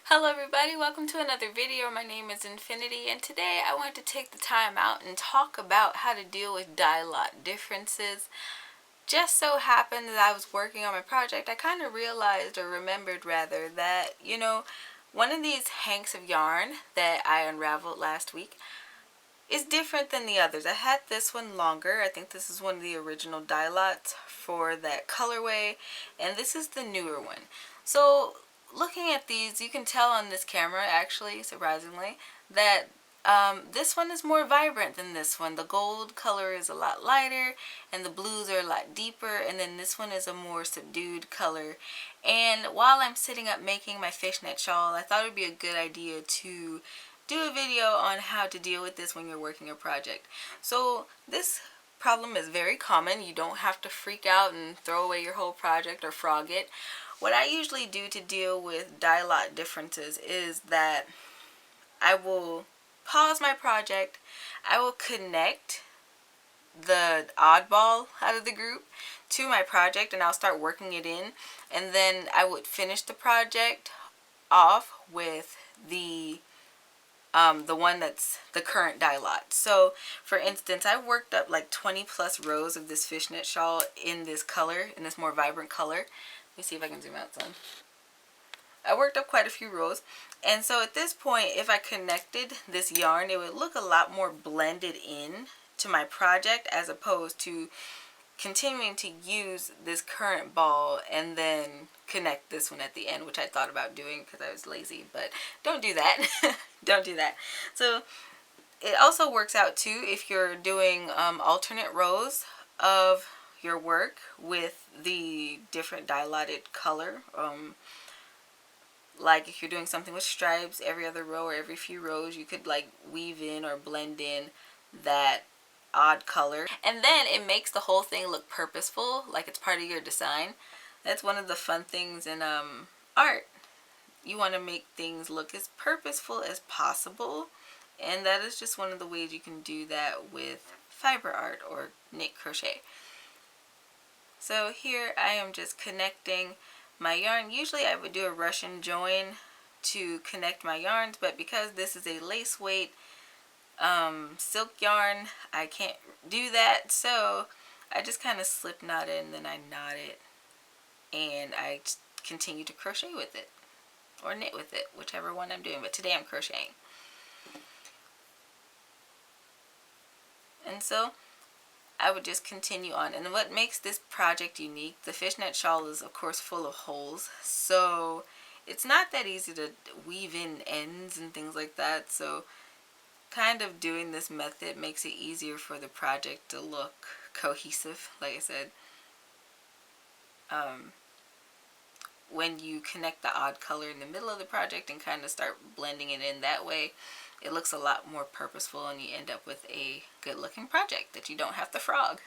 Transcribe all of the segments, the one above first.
Hello everybody, welcome to another video. My name is Infiniti and today I want to take the time out and talk about how to deal with dye lot differences. Just so happened that I was working on my project, I kind of realized or remembered rather that, one of these hanks of yarn that I unraveled last week is different than the others. I had this one longer. I think this is one of the original dye lots for that colorway, and this is the newer one. So looking at these, you can tell on this camera, actually, surprisingly, that this one is more vibrant than this one. The gold color is a lot lighter and the blues are a lot deeper, and then this one is a more subdued color. And while I'm sitting up making my fishnet shawl, I thought it would be a good idea to do a video on how to deal with this when you're working a project. So this problem is very common. You don't have to freak out and throw away your whole project or frog it. What I usually do to deal with dye lot differences is that I will pause my project, I will connect the oddball out of the group to my project, and I'll start working it in, and then I would finish the project off with the one that's the current dye lot. So for instance, I worked up like 20 plus rows of this fishnet shawl in this color, in this more vibrant color. Let me see if I can zoom out some. I worked up quite a few rows, and so at this point, if I connected this yarn, it would look a lot more blended in to my project as opposed to continuing to use this current ball and then connect this one at the end, which I thought about doing because I was lazy, but don't do that. Don't do that. So it also works out too if you're doing alternate rows of your work with the different dye lotted color. Like if you're doing something with stripes, every other row or every few rows, you could like weave in or blend in that odd color, and then it makes the whole thing look purposeful, like it's part of your design. That's one of the fun things in art. You want to make things look as purposeful as possible, and that is just one of the ways you can do that with fiber art or knit crochet. So here I am just connecting my yarn. Usually I would do a Russian join to connect my yarns, but because this is a lace weight silk yarn, I can't do that, so I just kind of slip knot it and then I knot it and I continue to crochet with it or knit with it, whichever one I'm doing, but today I'm crocheting. And so I would just continue on. And what makes this project unique, the fishnet shawl is of course full of holes, so it's not that easy to weave in ends and things like that. So kind of doing this method makes it easier for the project to look cohesive, like I said. When you connect the odd color in the middle of the project and kind of start blending it in that way, it looks a lot more purposeful and you end up with a good looking project that you don't have to frog.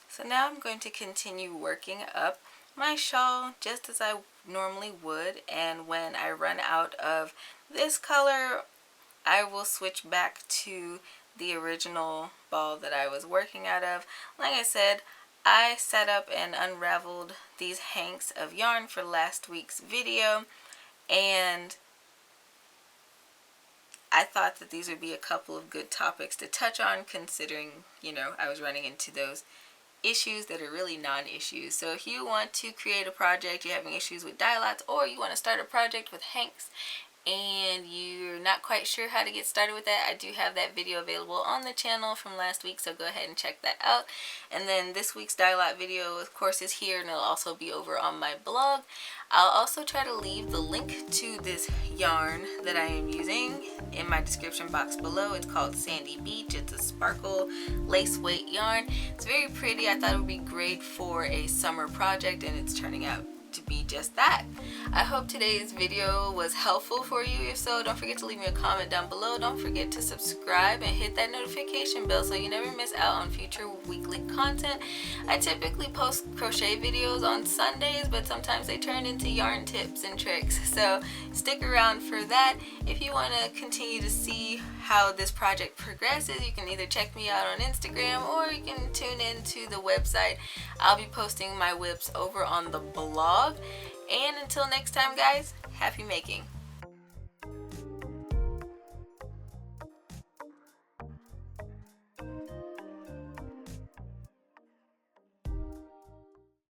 So now I'm going to continue working up my shawl just as I normally would, and when I run out of this color, I will switch back to the original ball that I was working out of. Like I said, I set up and unraveled these hanks of yarn for last week's video, and I thought that these would be a couple of good topics to touch on, considering, I was running into those issues that are really non-issues. So if you want to create a project, you're having issues with dye lots, or you want to start a project with hanks and you're not quite sure how to get started with that, I do have that video available on the channel from last week, so go ahead and check that out. And then this week's dye lot video, of course, is here, and it'll also be over on my blog. I'll also try to leave the link to this yarn that I am using in my description box below. It's called Sandy Beach. It's a sparkle lace weight yarn. It's very pretty. I thought it would be great for a summer project, and it's turning out to be just that. I hope today's video was helpful for you. If so, don't forget to leave me a comment down below. Don't forget to subscribe and hit that notification bell so you never miss out on future weekly content. I typically post crochet videos on Sundays, but sometimes they turn into yarn tips and tricks, so stick around for that. If you want to continue to see how this project progresses, you can either check me out on Instagram or you can tune in to the website. I'll be posting my whips over on the blog. And until next time, guys, happy making.